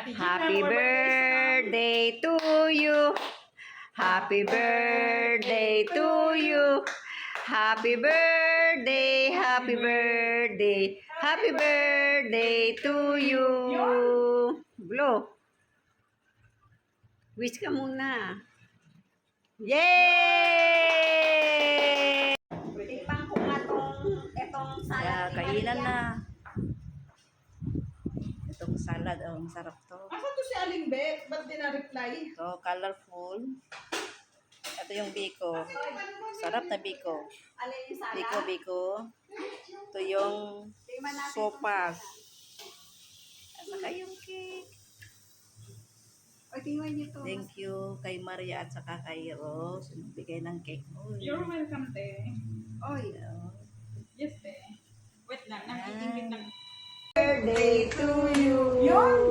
Happy birthday to you. Happy birthday to you. Happy birthday, happy birthday, happy birthday to you. Blow. Wish ka muna. Yay! Tikpan ko nga itong salad. Kainan na. Itong salad, ang sarap to. Asan to si Aling Beth? Ba't di na-reply? Ito, colorful. Ito yung biko. Sarap na biko. Biko. Ito yung sopas. At saka yung cake. Thank you kay Maria at saka kay Rose. Nagbigay ng cake. You're welcome, te. Oy. Yes, te. Wait lang, nakikingit lang. Birthday to you. Yun!